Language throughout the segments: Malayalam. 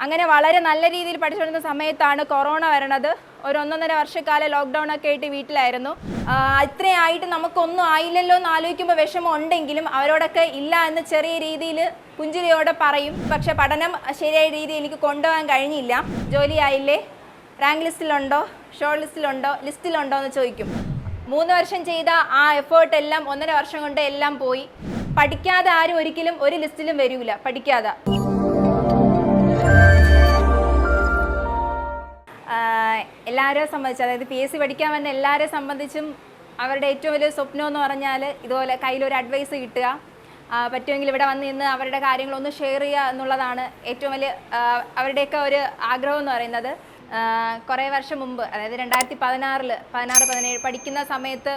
അങ്ങനെ വളരെ നല്ല രീതിയിൽ പഠിച്ചുകൊണ്ടിരുന്ന സമയത്താണ് കൊറോണ വരണത്. ഒരു 1.5 വർഷക്കാലം ലോക്ക്ഡൗൺ ഒക്കെ ആയിട്ട് വീട്ടിലായിരുന്നു. ഇത്രയായിട്ട് നമുക്കൊന്നും ആയില്ലല്ലോ എന്ന് ആലോചിക്കുമ്പോൾ വിഷമം ഉണ്ടെങ്കിലും അവരോടൊക്കെ ഇല്ല എന്ന് ചെറിയ രീതിയിൽ പുഞ്ചിരിയോടെ പറയും. പക്ഷെ പഠനം ശരിയായ രീതിയിൽ എനിക്ക് കൊണ്ടുപോകാൻ കഴിഞ്ഞില്ല. ജോലിയായില്ലേ, റാങ്ക് ലിസ്റ്റിലുണ്ടോ, ഷോർട്ട് ലിസ്റ്റിലുണ്ടോ, ലിസ്റ്റിലുണ്ടോ എന്ന് ചോദിക്കും. 3 വർഷം ചെയ്ത ആ എഫേർട്ട് എല്ലാം 1.5 വർഷം കൊണ്ട് എല്ലാം പോയി. പഠിക്കാതെ ആരും ഒരിക്കലും ഒരു ലിസ്റ്റിലും വരില്ല. പഠിക്കാതെ എല്ലാവരെയും സംബന്ധിച്ച്, അതായത് PSC പഠിക്കാൻ വന്ന എല്ലാവരെയും സംബന്ധിച്ചും അവരുടെ ഏറ്റവും വലിയ സ്വപ്നം എന്ന് പറഞ്ഞാൽ ഇതുപോലെ കയ്യിലൊരു അഡ്വൈസ് കിട്ടുക, പറ്റുമെങ്കിൽ ഇവിടെ വന്ന് നിന്ന് അവരുടെ കാര്യങ്ങളൊന്ന് ഷെയർ ചെയ്യുക എന്നുള്ളതാണ് ഏറ്റവും വലിയ അവരുടെയൊക്കെ ഒരു ആഗ്രഹം എന്ന് പറയുന്നത്. കുറേ വർഷം മുമ്പ്, അതായത് 2016-17 പഠിക്കുന്ന സമയത്ത്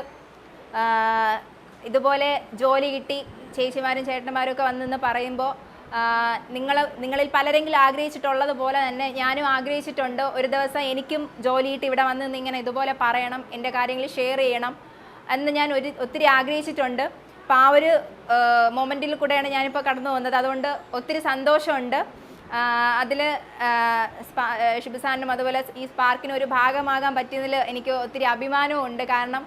ഇതുപോലെ ജോലി കിട്ടി, ചേച്ചിമാരും ചേട്ടന്മാരും ഒക്കെ വന്നെന്ന് പറയുമ്പോൾ നിങ്ങളിൽ പലരെങ്കിലും ആഗ്രഹിച്ചിട്ടുള്ളതുപോലെ തന്നെ ഞാനും ആഗ്രഹിച്ചിട്ടുണ്ട്. ഒരു ദിവസം എനിക്കും ജോലി കിട്ടി ഇവിടെ വന്ന് ഇങ്ങനെ ഇതുപോലെ പറയണം, എൻ്റെ കാര്യങ്ങൾ ഷെയർ ചെയ്യണം എന്ന് ഞാൻ ഒത്തിരി ആഗ്രഹിച്ചിട്ടുണ്ട്. അപ്പോൾ ആ ഒരു മൊമെൻറ്റിൽ കൂടെയാണ് ഞാനിപ്പോൾ കടന്നു പോകുന്നത്. അതുകൊണ്ട് ഒത്തിരി സന്തോഷമുണ്ട്. അതിൽ ഷിബുസാറിനും അതുപോലെ ഈ സ്പാർക്കിന് ഒരു ഭാഗമാകാൻ പറ്റിയതിൽ എനിക്ക് ഒത്തിരി അഭിമാനവും ഉണ്ട്. കാരണം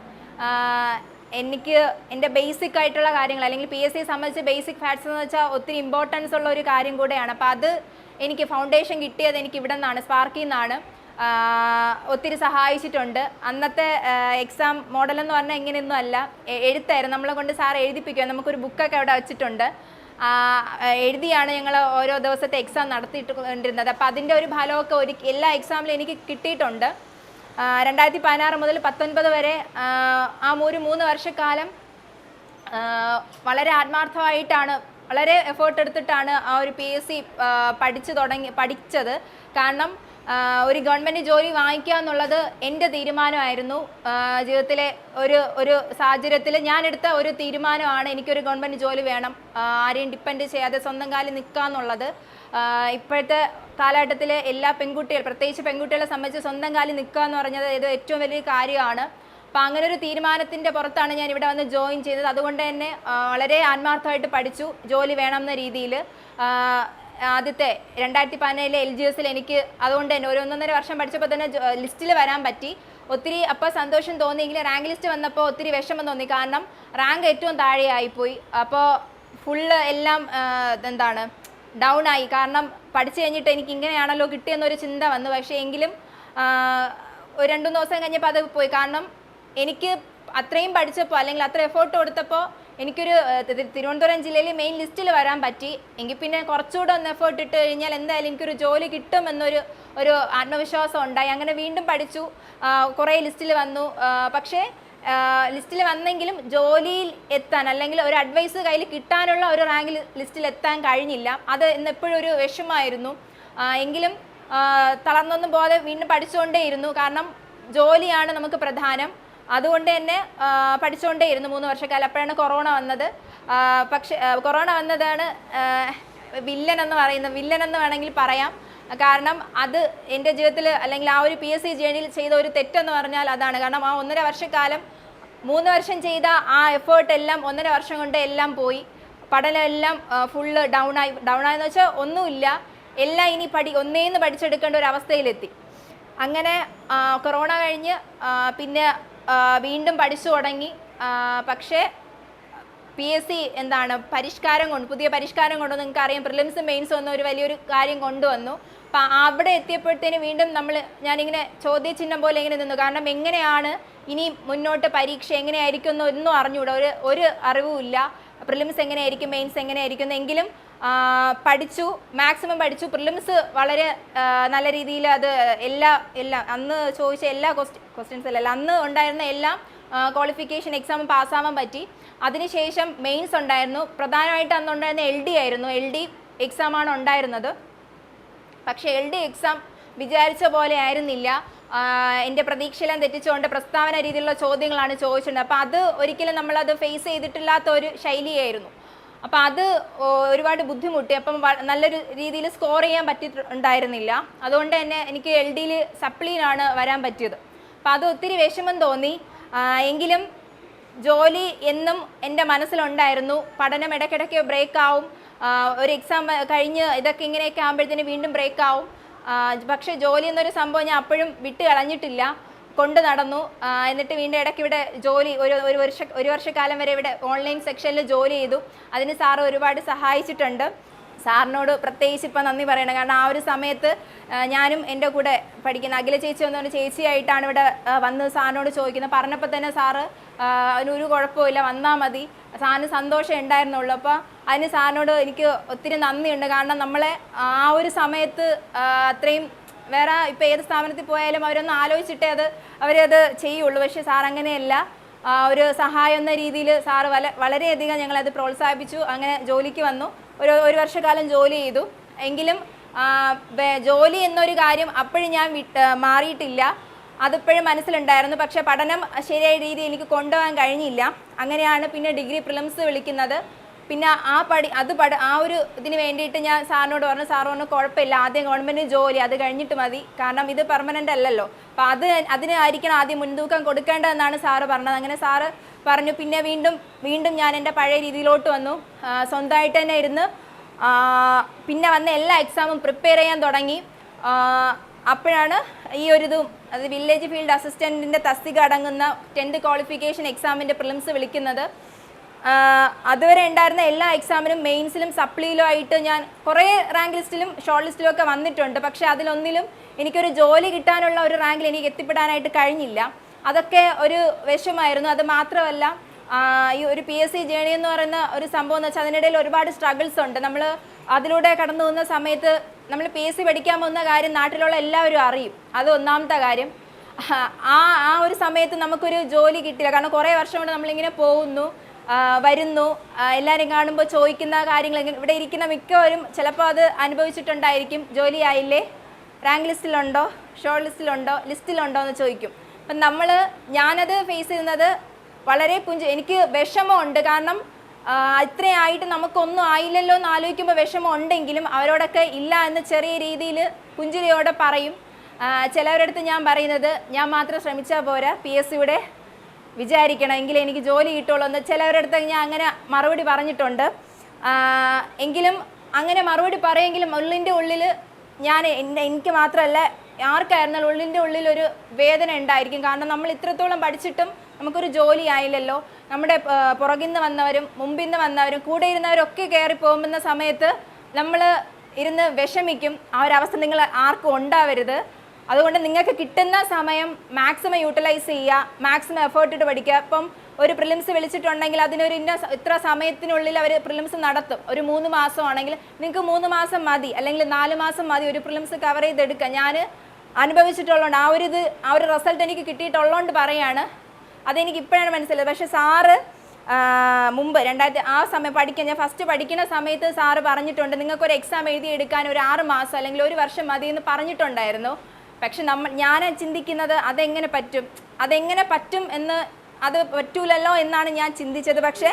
എനിക്ക് എൻ്റെ ബേസിക് ആയിട്ടുള്ള കാര്യങ്ങൾ, അല്ലെങ്കിൽ PSC സംബന്ധിച്ച് ബേസിക് ഫാക്ട്സ് എന്ന് വെച്ചാൽ ഒത്തിരി ഇമ്പോർട്ടൻസ് ഉള്ള ഒരു കാര്യം കൂടെയാണ്. അപ്പോൾ അത് എനിക്ക് ഫൗണ്ടേഷൻ കിട്ടിയത് എനിക്ക് ഇവിടെ നിന്നാണ്, സ്പാർക്കിൽ നിന്നാണ്. ഒത്തിരി സഹായിച്ചിട്ടുണ്ട്. അന്നത്തെ എക്സാം മോഡലെന്ന് പറഞ്ഞാൽ ഇങ്ങനെയൊന്നും അല്ല, എഴുത്തായിരുന്നു. നമ്മളെ കൊണ്ട് സാർ എഴുതിപ്പിക്കുക. നമുക്കൊരു ബുക്കൊക്കെ അവിടെ വെച്ചിട്ടുണ്ട്, എഴുതിയാണ് ഞങ്ങൾ ഓരോ ദിവസത്തെ എക്സാം നടത്തിയിട്ടുകൊണ്ടിരുന്നത്. അപ്പോൾ അതിൻ്റെ ഒരു ഫലമൊക്കെ എല്ലാ എക്സാമിലും എനിക്ക് കിട്ടിയിട്ടുണ്ട്. 2016 മുതൽ 2019 വരെ ആ 3 വർഷക്കാലം വളരെ ആത്മാർത്ഥമായിട്ടാണ്, വളരെ എഫേർട്ട് എടുത്തിട്ടാണ് ആ ഒരു PSC പഠിച്ചത്. കാരണം ഒരു ഗവൺമെൻറ് ജോലി വാങ്ങിക്കുക എന്നുള്ളത് എൻ്റെ തീരുമാനമായിരുന്നു. ജീവിതത്തിലെ ഒരു സാഹചര്യത്തിൽ ഞാനെടുത്ത ഒരു തീരുമാനമാണ്, എനിക്കൊരു ഗവൺമെൻറ് ജോലി വേണം, ആരെയും ഡിപ്പെൻഡ് ചെയ്യാതെ സ്വന്തം കാലിൽ നിൽക്കുക എന്നുള്ളത്. ഇപ്പോഴത്തെ കാലഘട്ടത്തിലെ എല്ലാ പെൺകുട്ടികൾ, പ്രത്യേകിച്ച് പെൺകുട്ടികളെ സംബന്ധിച്ച് സ്വന്തം കാലിൽ നിൽക്കുക എന്ന് പറഞ്ഞത് ഇത് ഏറ്റവും വലിയ കാര്യമാണ്. അപ്പോൾ അങ്ങനെ ഒരു തീരുമാനത്തിൻ്റെ പുറത്താണ് ഞാൻ ഇവിടെ വന്ന് ജോയിൻ ചെയ്തത്. അതുകൊണ്ട് തന്നെ വളരെ ആത്മാർത്ഥമായിട്ട് പഠിച്ചു, ജോലി വേണമെന്ന രീതിയിൽ. ആദ്യത്തെ 2017 LGSൽ എനിക്ക് അതുകൊണ്ട് തന്നെ ഒരു 1.5 വർഷം പഠിച്ചപ്പോൾ തന്നെ ലിസ്റ്റിൽ വരാൻ പറ്റി. ഒത്തിരി അപ്പോൾ സന്തോഷം തോന്നിയെങ്കിലും റാങ്ക് ലിസ്റ്റ് വന്നപ്പോൾ ഒത്തിരി വിഷമം തോന്നി. കാരണം റാങ്ക് ഏറ്റവും താഴെയായിപ്പോയി. അപ്പോൾ ഫുള്ള് എല്ലാം ഡൗൺ ആയി. കാരണം പഠിച്ചു കഴിഞ്ഞിട്ട് എനിക്ക് ഇങ്ങനെയാണല്ലോ കിട്ടിയെന്നൊരു ചിന്ത വന്നു. പക്ഷേ എങ്കിലും ഒരു 2-3 ദിവസം കഴിഞ്ഞപ്പോൾ അത് പോയി. കാരണം എനിക്ക് അത്രയും പഠിച്ചപ്പോൾ, അല്ലെങ്കിൽ അത്ര എഫേർട്ട് കൊടുത്തപ്പോൾ എനിക്കൊരു തിരുവനന്തപുരം ജില്ലയിൽ മെയിൻ ലിസ്റ്റിൽ വരാൻ പറ്റി. എങ്കിൽ പിന്നെ കുറച്ചുകൂടെ ഒന്ന് എഫേർട്ട് ഇട്ട് കഴിഞ്ഞാൽ എന്തായാലും എനിക്കൊരു ജോലി കിട്ടുമെന്നൊരു ആത്മവിശ്വാസം ഉണ്ടായി. അങ്ങനെ വീണ്ടും പഠിച്ചു, കുറേ ലിസ്റ്റിൽ വന്നു. പക്ഷേ ലിസ്റ്റിൽ വന്നെങ്കിലും ജോലിയിൽ എത്താൻ, അല്ലെങ്കിൽ ഒരു അഡ്വൈസ് കയ്യിൽ കിട്ടാനുള്ള ഒരു റാങ്ക് ലിസ്റ്റിൽ എത്താൻ കഴിഞ്ഞില്ല. അത് എപ്പോഴും ഒരു വിഷമമായിരുന്നു. എങ്കിലും തളർന്നൊന്നും പോകാതെ വീണ്ടും പഠിച്ചുകൊണ്ടേയിരുന്നു. കാരണം ജോലിയാണ് നമുക്ക് പ്രധാനം. അതുകൊണ്ട് തന്നെ പഠിച്ചുകൊണ്ടേയിരുന്നു 3 വർഷക്കാലം. അപ്പോഴാണ് കൊറോണ വന്നത്. പക്ഷേ കൊറോണ വന്നതാണ് വില്ലൻ എന്ന് വേണമെങ്കിൽ പറയാം. കാരണം അത് എൻ്റെ ജീവിതത്തിൽ, അല്ലെങ്കിൽ ആ ഒരു PSC ജേണിയിൽ ചെയ്ത ഒരു തെറ്റെന്ന് പറഞ്ഞാൽ അതാണ്. കാരണം ആ 1.5 വർഷക്കാലം 3 വർഷം ചെയ്ത ആ എഫേർട്ട് എല്ലാം 1.5 വർഷം കൊണ്ട് എല്ലാം പോയി. പഠനം എല്ലാം ഫുള്ള് ഡൗണായെന്ന് വെച്ചാൽ ഒന്നുമില്ല, എല്ലാം ഇനി ഒന്നേന്ന് പഠിച്ചെടുക്കേണ്ട ഒരു അവസ്ഥയിലെത്തി. അങ്ങനെ കൊറോണ കഴിഞ്ഞ് പിന്നെ വീണ്ടും പഠിച്ചു തുടങ്ങി. പക്ഷേ PSC പുതിയ പരിഷ്കാരം കൊണ്ടുവന്നു. നിങ്ങൾക്ക് അറിയാം, പ്രിലിംസും മെയിൻസും ഒന്നും ഒരു വലിയൊരു കാര്യം കൊണ്ടുവന്നു. അപ്പം അവിടെ എത്തിയപ്പോഴത്തേന് വീണ്ടും ഞാനിങ്ങനെ ചോദ്യചിഹ്നം പോലെ ഇങ്ങനെ നിന്നു. കാരണം എങ്ങനെയാണ് ഇനി മുന്നോട്ട് പരീക്ഷ എങ്ങനെയായിരിക്കും എന്നൊന്നും അറിഞ്ഞുകൂടാ, ഒരു അറിവുമില്ല. പ്രിലിംസ് എങ്ങനെയായിരിക്കും, മെയിൻസ് എങ്ങനെയായിരിക്കും. എങ്കിലും പഠിച്ചു, മാക്സിമം പഠിച്ചു. പ്രിലിംസ് വളരെ നല്ല രീതിയിൽ അത് എല്ലാം അന്ന് ചോദിച്ച എല്ലാ ക്വസ്റ്റ്യൻസ് അല്ല, അന്ന് ഉണ്ടായിരുന്ന എല്ലാം ക്വാളിഫിക്കേഷൻ എക്സാം പാസ്സാവാൻ പറ്റി. അതിനുശേഷം മെയിൻസ് ഉണ്ടായിരുന്നു. പ്രധാനമായിട്ട് അന്നുണ്ടായിരുന്ന LD ആയിരുന്നു. LD എക്സാമാണ് ഉണ്ടായിരുന്നത്. പക്ഷേ LD എക്സാം വിചാരിച്ച പോലെ ആയിരുന്നില്ല. എൻ്റെ പ്രതീക്ഷയെല്ലാം തെറ്റിച്ചുകൊണ്ട് പ്രസ്താവന രീതിയിലുള്ള ചോദ്യങ്ങളാണ് ചോദിച്ചിട്ടുണ്ട്. അപ്പോൾ അത് ഒരിക്കലും നമ്മളത് ഫേസ് ചെയ്തിട്ടില്ലാത്ത ഒരു ശൈലിയായിരുന്നു. അപ്പോൾ അത് ഒരുപാട് ബുദ്ധിമുട്ടി. അപ്പം നല്ലൊരു രീതിയിൽ സ്കോർ ചെയ്യാൻ പറ്റിയിട്ടുണ്ടായിരുന്നില്ല. അതുകൊണ്ട് തന്നെ എനിക്ക് LDയിൽ സപ്ലിയിലാണ് വരാൻ പറ്റിയത്. അപ്പോൾ അത് ഒത്തിരി വിഷമം തോന്നി. എങ്കിലും ജോലി എന്നും എൻ്റെ മനസ്സിലുണ്ടായിരുന്നു. പഠനം ഇടയ്ക്കിടയ്ക്ക് ബ്രേക്ക് ആവും, ഒരു എക്സാം കഴിഞ്ഞ് ഇതൊക്കെ ഇങ്ങനെയൊക്കെ ആകുമ്പോഴത്തേന് വീണ്ടും ബ്രേക്ക് ആവും. പക്ഷേ ജോലി എന്നൊരു സംഭവം ഞാൻ അപ്പോഴും വിട്ട് കളഞ്ഞിട്ടില്ല, കൊണ്ട് നടന്നു. എന്നിട്ട് വീണ്ടും ഇടയ്ക്ക് ഇവിടെ ജോലി ഒരു വർഷക്കാലം വരെ ഇവിടെ ഓൺലൈൻ സെക്ഷനിൽ ജോലി ചെയ്തു. അതിന് സാറ് ഒരുപാട് സഹായിച്ചിട്ടുണ്ട്. സാറിനോട് പ്രത്യേകിച്ച് ഇപ്പം നന്ദി പറയണം. കാരണം ആ ഒരു സമയത്ത് ഞാനും എൻ്റെ കൂടെ പഠിക്കുന്ന അഖില ചേച്ചി എന്നൊരു ചേച്ചിയായിട്ടാണ് ഇവിടെ വന്ന് സാറിനോട് ചോദിക്കുന്നത്. പറഞ്ഞപ്പോൾ തന്നെ സാറ് അതിനൊരു കുഴപ്പമില്ല, വന്നാൽ മതി, സാറിന് സന്തോഷം ഉണ്ടായിരുന്നുള്ളൂ. അപ്പോൾ അതിന് സാറിനോട് എനിക്ക് ഒത്തിരി നന്ദിയുണ്ട്. കാരണം നമ്മളെ ആ ഒരു സമയത്ത് അത്രയും വേറെ ഇപ്പോൾ ഏത് സ്ഥാപനത്തിൽ പോയാലും അവരൊന്ന് ആലോചിച്ചിട്ടേ അവരത് ചെയ്യുള്ളൂ. പക്ഷേ സാർ അങ്ങനെയല്ല, ഒരു സഹായം എന്ന രീതിയിൽ സാറ് വളരെയധികം ഞങ്ങളത് പ്രോത്സാഹിപ്പിച്ചു. അങ്ങനെ ജോലിക്ക് വന്നു, ഒരു വർഷക്കാലം ജോലി ചെയ്തു. എങ്കിലും ജോലി എന്നൊരു കാര്യം അപ്പോഴും ഞാൻ മാറിയിട്ടില്ല, അതിപ്പോഴും മനസ്സിലുണ്ടായിരുന്നു. പക്ഷേ പഠനം ശരിയായ രീതിയിൽ എനിക്ക് കൊണ്ടുപോകാൻ കഴിഞ്ഞില്ല. അങ്ങനെയാണ് പിന്നെ ഡിഗ്രി പ്രിലിംസ് വിളിക്കുന്നത്. പിന്നെ ആ ഒരു ഇതിന് വേണ്ടിയിട്ട് ഞാൻ സാറിനോട് പറഞ്ഞു. സാർ പറഞ്ഞു കുഴപ്പമില്ല, ആദ്യം ഗവൺമെൻറ് ജോലി, അത് കഴിഞ്ഞിട്ട് മതി, കാരണം ഇത് പെർമനൻ്റ് അല്ലല്ലോ. അപ്പോൾ അതിനായിരിക്കണം ആദ്യം മുൻതൂക്കം കൊടുക്കേണ്ടതെന്നാണ് സാറ് പറഞ്ഞത്. അങ്ങനെ സാറ് പറഞ്ഞു. പിന്നെ വീണ്ടും ഞാൻ എൻ്റെ പഴയ രീതിയിലോട്ട് വന്നു, സ്വന്തമായിട്ട് തന്നെ ഇരുന്ന് പിന്നെ വന്ന എല്ലാ എക്സാമും പ്രിപ്പയർ ചെയ്യാൻ തുടങ്ങി. അപ്പോഴാണ് ഈ ഇതും അത് വില്ലേജ് ഫീൽഡ് അസിസ്റ്റൻറ്റിൻ്റെ തസ്തിക അടങ്ങുന്ന 10th ക്വാളിഫിക്കേഷൻ എക്സാമിൻ്റെ പ്രിലിംസ് വിളിക്കുന്നത്. അതുവരെ ഉണ്ടായിരുന്ന എല്ലാ എക്സാമിനും മെയിൻസിലും സപ്ലിയിലും ആയിട്ട് ഞാൻ കുറേ റാങ്ക് ലിസ്റ്റിലും ഷോർട്ട് ലിസ്റ്റിലും ഒക്കെ വന്നിട്ടുണ്ട്. പക്ഷേ അതിലൊന്നിലും എനിക്കൊരു ജോലി കിട്ടാനുള്ള ഒരു റാങ്കിൽ എനിക്ക് എത്തിപ്പെടാനായിട്ട് കഴിഞ്ഞില്ല. അതൊക്കെ ഒരു വിഷമായിരുന്നു. അത് മാത്രമല്ല, ഈ ഒരു PSC ജേണി എന്ന് പറയുന്ന ഒരു സംഭവം എന്ന് വെച്ചാൽ അതിനിടയിൽ ഒരുപാട് സ്ട്രഗിൾസ് ഉണ്ട്. നമ്മൾ അതിലൂടെ കടന്നു പോകുന്ന സമയത്ത് നമ്മൾ PSC പഠിക്കാൻ പോകുന്ന കാര്യം നാട്ടിലുള്ള എല്ലാവരും അറിയും, അത് ഒന്നാമത്തെ കാര്യം. ആ ഒരു സമയത്ത് നമുക്കൊരു ജോലി കിട്ടില്ല. കാരണം കുറേ വർഷം കൊണ്ട് നമ്മളിങ്ങനെ പോകുന്നു വരുന്നു, എല്ലാവരും കാണുമ്പോൾ ചോദിക്കുന്ന കാര്യങ്ങൾ, ഇവിടെ ഇരിക്കുന്ന മിക്കവരും ചിലപ്പോൾ അത് അനുഭവിച്ചിട്ടുണ്ടായിരിക്കും. ജോലിയായില്ലേ, റാങ്ക് ലിസ്റ്റിലുണ്ടോ, ഷോർട്ട് ലിസ്റ്റിലുണ്ടോ എന്ന് ചോദിക്കും. അപ്പം ഞാനത് ഫേസ് ചെയ്യുന്നത് വളരെ എനിക്ക് വിഷമമുണ്ട്. കാരണം ഇത്രയായിട്ട് നമുക്കൊന്നും ആയില്ലല്ലോ എന്ന് ആലോചിക്കുമ്പോൾ വിഷമം ഉണ്ടെങ്കിലും അവരോടൊക്കെ ഇല്ല എന്ന് ചെറിയ രീതിയിൽ പുഞ്ചിരിയോടെ പറയും. ചിലവരടുത്ത് ഞാൻ പറയുന്നത്, ഞാൻ മാത്രം ശ്രമിച്ചാൽ പോരാ, PSCയുടെ വിചാരിക്കണം, എങ്കിലും എനിക്ക് ജോലി കിട്ടുള്ളൂ എന്ന് ചിലവരടുത്ത് ഞാൻ അങ്ങനെ മറുപടി പറഞ്ഞിട്ടുണ്ട്. എങ്കിലും അങ്ങനെ മറുപടി പറയുമെങ്കിലും ഉള്ളിൻ്റെ ഉള്ളിൽ എനിക്ക് മാത്രമല്ല ആർക്കായിരുന്നാലും ഉള്ളിൻ്റെ ഉള്ളിലൊരു വേദന ഉണ്ടായിരിക്കും. കാരണം നമ്മൾ ഇത്രത്തോളം പഠിച്ചിട്ടും നമുക്കൊരു ജോലി ആയില്ലല്ലോ. നമ്മുടെ പുറകിൽ നിന്ന് വന്നവരും മുമ്പിൽ നിന്ന് വന്നവരും കൂടെ ഇരുന്നവരൊക്കെ കയറി പോകുന്ന സമയത്ത് നമ്മൾ ഇരുന്ന് വിഷമിക്കും. ആ ഒരു അവസ്ഥ നിങ്ങൾ ആർക്കും ഉണ്ടാവരുത്. അതുകൊണ്ട് നിങ്ങൾക്ക് കിട്ടുന്ന സമയം മാക്സിമം യൂട്ടിലൈസ് ചെയ്യുക, മാക്സിമം എഫേർട്ട് ഇട്ട് പഠിക്കുക. ഇപ്പം ഒരു പ്രിലിംസ് വിളിച്ചിട്ടുണ്ടെങ്കിൽ അതിനൊരു ഇത്ര സമയത്തിനുള്ളിൽ അവർ പ്രിലിംസ് നടത്തും. ഒരു 3 മാസമാണെങ്കിൽ നിങ്ങൾക്ക് 3 മാസം മതി, അല്ലെങ്കിൽ 4 മാസം മതി ഒരു പ്രിലിംസ് കവർ ചെയ്തെടുക്കുക. ഞാൻ അനുഭവിച്ചിട്ടുള്ളതുകൊണ്ട് ആ ഒരു റിസൾട്ട് എനിക്ക് കിട്ടിയിട്ടുള്ളതുകൊണ്ട് പറയാണ്. അതെനിക്ക് ഇപ്പോഴാണ് മനസ്സിലായത്. പക്ഷേ സാറ് മുമ്പ് ആ സമയം ഞാൻ ഫസ്റ്റ് പഠിക്കുന്ന സമയത്ത് സാറ് പറഞ്ഞിട്ടുണ്ട്, നിങ്ങൾക്കൊരു എക്സാം എഴുതിയെടുക്കാൻ ഒരു 6 മാസം അല്ലെങ്കിൽ 1 വർഷം മതി എന്ന് പറഞ്ഞിട്ടുണ്ടായിരുന്നു. പക്ഷെ ഞാൻ ചിന്തിക്കുന്നത് അതെങ്ങനെ പറ്റും എന്ന്, അത് പറ്റൂലല്ലോ എന്നാണ് ഞാൻ ചിന്തിച്ചത്. പക്ഷേ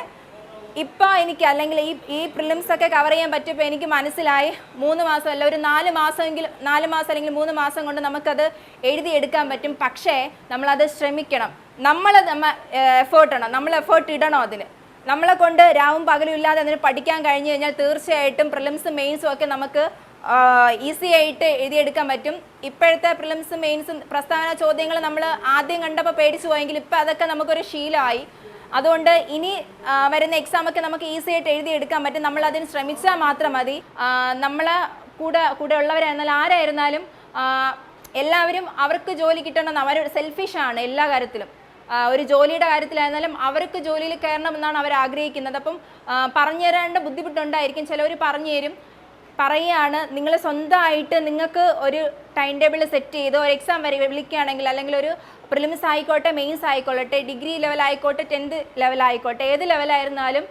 ഇപ്പോൾ എനിക്ക് അല്ലെങ്കിൽ ഈ പ്രിലിംസ് ഒക്കെ കവർ ചെയ്യാൻ പറ്റിയപ്പോൾ എനിക്ക് മനസ്സിലായി 3 മാസം അല്ല ഒരു 4 മാസം അല്ലെങ്കിൽ 3 മാസം കൊണ്ട് നമുക്കത് എഴുതിയെടുക്കാൻ പറ്റും. പക്ഷേ നമ്മളത് ശ്രമിക്കണം, നമ്മൾ എഫേർട്ട് ഇടണം. നമ്മളെ കൊണ്ട് രാവും പകലും ഇല്ലാതെ അതിന് പഠിക്കാൻ കഴിഞ്ഞു കഴിഞ്ഞാൽ തീർച്ചയായിട്ടും പ്രിലിംസും മെയിൻസും ഒക്കെ നമുക്ക് ഈസി ആയിട്ട് എഴുതിയെടുക്കാൻ പറ്റും. ഇപ്പോഴത്തെ പ്രിലിംസും മെയിൻസും പ്രസ്താവന ചോദ്യങ്ങൾ നമ്മൾ ആദ്യം കണ്ടപ്പോൾ പേടിച്ചു പോയെങ്കിൽ ഇപ്പോൾ അതൊക്കെ നമുക്കൊരു ശീലമായി. അതുകൊണ്ട് ഇനി വരുന്ന എക്സാമൊക്കെ നമുക്ക് ഈസി ആയിട്ട് എഴുതിയെടുക്കാൻ പറ്റും. നമ്മൾ അതിന് ശ്രമിച്ചാൽ മാത്രം മതി. നമ്മളെ കൂടെ ഉള്ളവരായിരുന്നാലും ആരായിരുന്നാലും എല്ലാവരും അവർക്ക് ജോലി കിട്ടണമെന്ന് അവർ സെൽഫിഷാണ് എല്ലാ കാര്യത്തിലും. ഒരു ജോലിയുടെ കാര്യത്തിലായിരുന്നാലും അവർക്ക് ജോലിയിൽ കയറണമെന്നാണ് അവർ ആഗ്രഹിക്കുന്നത്. അപ്പം പറഞ്ഞു തരേണ്ട ബുദ്ധിമുട്ടുണ്ടായിരിക്കും. ചിലവർ പറഞ്ഞു തരും, പറയുകയാണ് നിങ്ങൾ സ്വന്തമായിട്ട് നിങ്ങൾക്ക് ഒരു ടൈം ടേബിൾ സെറ്റ് ചെയ്ത് ഒരു എക്സാം വരെ വിളിക്കുകയാണെങ്കിൽ, അല്ലെങ്കിൽ ഒരു പ്രിലിംസ് ആയിക്കോട്ടെ മെയിൻസ് ആയിക്കോട്ടെ ഡിഗ്രി ലെവൽ ആയിക്കോട്ടെ 10th ലെവൽ ആയിക്കോട്ടെ ഏത് ലെവലായിരുന്നാലും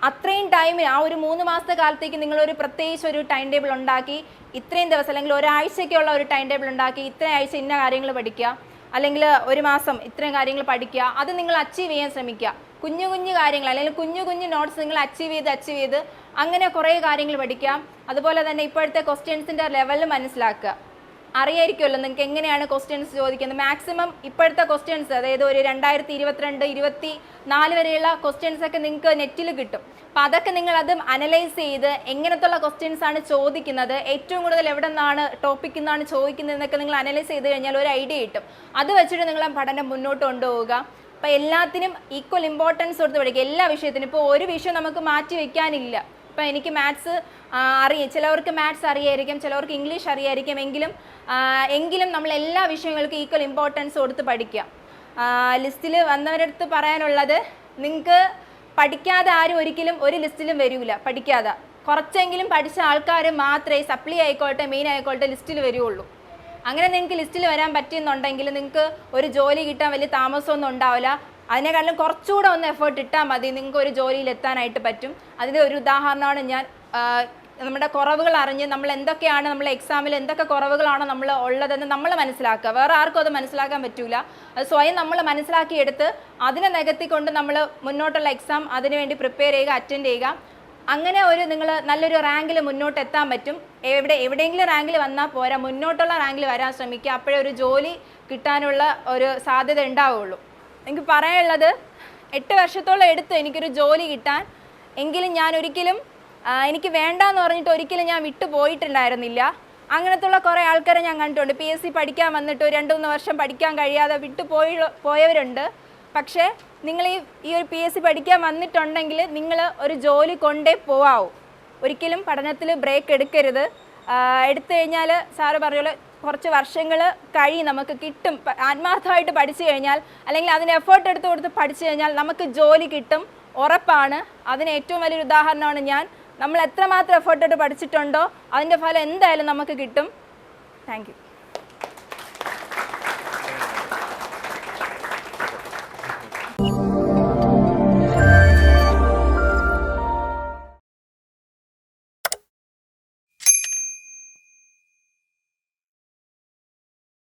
അത്രയും ടൈമിന് ആ ഒരു 3 മാസത്തെ കാലത്തേക്ക് നിങ്ങളൊരു പ്രത്യേകിച്ച് ഒരു ടൈം ടേബിൾ ഉണ്ടാക്കി ഇത്രയും ദിവസം അല്ലെങ്കിൽ ഒരാഴ്ചയ്ക്കുള്ള ഒരു ടൈം ടേബിൾ ഉണ്ടാക്കി ഇത്രയും ആഴ്ച ഇന്ന കാര്യങ്ങൾ പഠിക്കുക, അല്ലെങ്കിൽ ഒരു മാസം ഇത്രയും കാര്യങ്ങൾ പഠിക്കുക. അത് നിങ്ങൾ അച്ചീവ് ചെയ്യാൻ ശ്രമിക്കുക. കുഞ്ഞു കാര്യങ്ങൾ അല്ലെങ്കിൽ കുഞ്ഞു നോട്ട്സ് നിങ്ങൾ അച്ചീവ് ചെയ്ത് അങ്ങനെ കുറേ കാര്യങ്ങൾ പഠിക്കാം. അതുപോലെ തന്നെ ഇപ്പോഴത്തെ ക്വസ്റ്റ്യൻസിൻ്റെ ലെവൽ മനസ്സിലാക്കുക. അറിയായിരിക്കുമല്ലോ നിങ്ങൾക്ക് എങ്ങനെയാണ് ക്വസ്റ്റ്യൻസ് ചോദിക്കുന്നത്. മാക്സിമം ഇപ്പോഴത്തെ ക്വസ്റ്റ്യൻസ്, അതായത് ഒരു 2022-24 വരെയുള്ള ക്വസ്റ്റ്യൻസ് ഒക്കെ നിങ്ങൾക്ക് നെറ്റിൽ കിട്ടും. അപ്പം അതൊക്കെ നിങ്ങൾ അത് അനലൈസ് ചെയ്ത് എങ്ങനത്തുള്ള ക്വസ്റ്റ്യൻസ് ആണ് ചോദിക്കുന്നത്, ഏറ്റവും കൂടുതൽ എവിടെ നിന്നാണ് ടോപ്പിക്കിൽ നിന്നാണ് ചോദിക്കുന്നത് എന്നൊക്കെ നിങ്ങൾ അനലൈസ് ചെയ്ത് കഴിഞ്ഞാൽ ഒരു ഐഡിയ കിട്ടും. അത് വെച്ചിട്ട് നിങ്ങൾ പഠനം മുന്നോട്ട് കൊണ്ടുപോവുക. അപ്പോൾ എല്ലാത്തിനും ഈക്വൽ ഇമ്പോർട്ടൻസ് കൊടുത്ത് പഠിക്കുക, എല്ലാ വിഷയത്തിനും. ഇപ്പോൾ ഒരു വിഷയം നമുക്ക് മാറ്റി വയ്ക്കാനില്ല. ഇപ്പം എനിക്ക് മാത്സ് അറിയാം, ചിലവർക്ക് മാത്സ് അറിയായിരിക്കും, ചിലവർക്ക് ഇംഗ്ലീഷ് അറിയായിരിക്കും. എങ്കിലും നമ്മൾ എല്ലാ വിഷയങ്ങൾക്കും ഈക്വൽ ഇമ്പോർട്ടൻസ് കൊടുത്ത് പഠിക്കുക. ലിസ്റ്റിൽ വന്നവരടുത്ത് പറയാനുള്ളത്, നിങ്ങൾക്ക് പഠിക്കാതെ ആരും ഒരിക്കലും ഒരു ലിസ്റ്റിലും വരില്ല. പഠിക്കാതെ കുറച്ചെങ്കിലും പഠിച്ച ആൾക്കാർ മാത്രമേ സപ്ലി ആയിക്കോട്ടെ മെയിൻ ആയിക്കോട്ടെ ലിസ്റ്റിൽ വരികയുള്ളൂ. അങ്ങനെ നിങ്ങൾക്ക് ലിസ്റ്റിൽ വരാൻ പറ്റുന്നുണ്ടെങ്കിൽ നിങ്ങൾക്ക് ഒരു ജോലി കിട്ടാൻ വലിയ താമസമൊന്നും ഉണ്ടാവില്ല. അതിനേക്കാളും കുറച്ചുകൂടെ ഒന്ന് എഫേർട്ട് ഇട്ടാൽ മതി, നിങ്ങൾക്ക് ഒരു ജോലിയിൽ എത്താനായിട്ട് പറ്റും. അതിൻ്റെ ഒരു ഉദാഹരണമാണ് ഞാൻ നമ്മുടെ കുറവുകൾ അറിഞ്ഞ് നമ്മൾ എന്തൊക്കെയാണ് നമ്മൾ എക്സാമിൽ എന്തൊക്കെ കുറവുകളാണ് നമ്മൾ ഉള്ളതെന്ന് നമ്മൾ മനസ്സിലാക്കുക. വേറെ ആർക്കും അത് മനസ്സിലാക്കാൻ പറ്റില്ല. അത് സ്വയം നമ്മൾ മനസ്സിലാക്കിയെടുത്ത് അതിനെ നികത്തിക്കൊണ്ട് നമ്മൾ മുന്നോട്ടുള്ള എക്സാം അതിനുവേണ്ടി പ്രിപ്പയർ ചെയ്യുക, അറ്റൻഡ് ചെയ്യുക. അങ്ങനെ നിങ്ങൾ നല്ലൊരു റാങ്കിൽ മുന്നോട്ട് എത്താൻ പറ്റും. എവിടെയെങ്കിലും റാങ്കിൽ വന്നാൽ പോരാ, മുന്നോട്ടുള്ള റാങ്കിൽ വരാൻ ശ്രമിക്കുക. അപ്പോഴേ ഒരു ജോലി കിട്ടാനുള്ള ഒരു സാധ്യത ഉണ്ടാവുള്ളൂ. എനിക്ക് പറയാനുള്ളത്, 8 വർഷത്തോളം എടുത്തു എനിക്കൊരു ജോലി കിട്ടാൻ. എങ്കിലും ഞാൻ ഒരിക്കലും എനിക്ക് വേണ്ടാന്ന് പറഞ്ഞിട്ട് ഒരിക്കലും ഞാൻ വിട്ടു പോയിട്ടുണ്ടായിരുന്നില്ല. അങ്ങനത്തുള്ള കുറേ ആൾക്കാരെ ഞാൻ കണ്ടിട്ടുണ്ട്. PSC പഠിക്കാൻ വന്നിട്ട് 2-3 വർഷം പഠിക്കാൻ കഴിയാതെ പോയവരുണ്ട്. പക്ഷേ നിങ്ങൾ ഈ ഒരു PSC പഠിക്കാൻ വന്നിട്ടുണ്ടെങ്കിൽ നിങ്ങൾ ഒരു ജോലി കൊണ്ടേ പോവാവൂ. ഒരിക്കലും പഠനത്തിൽ ബ്രേക്ക് എടുക്കരുത്. എടുത്തു കഴിഞ്ഞാൽ സാറ് പറഞ്ഞ കുറച്ച് വർഷങ്ങൾ നമുക്ക് കിട്ടും. ആത്മാർത്ഥമായിട്ട് പഠിച്ചു കഴിഞ്ഞാൽ, അല്ലെങ്കിൽ അതിന് എഫേർട്ട് എടുത്ത് കൊടുത്ത് പഠിച്ചു കഴിഞ്ഞാൽ നമുക്ക് ജോലി കിട്ടും, ഉറപ്പാണ്. അതിന് ഏറ്റവും വലിയൊരു ഉദാഹരണമാണ് ഞാൻ. നമ്മൾ എത്രമാത്രം എഫേർട്ട് എടുത്ത് പഠിച്ചിട്ടുണ്ടോ അതിൻ്റെ ഫലം എന്തായാലും നമുക്ക് കിട്ടും. Thank you.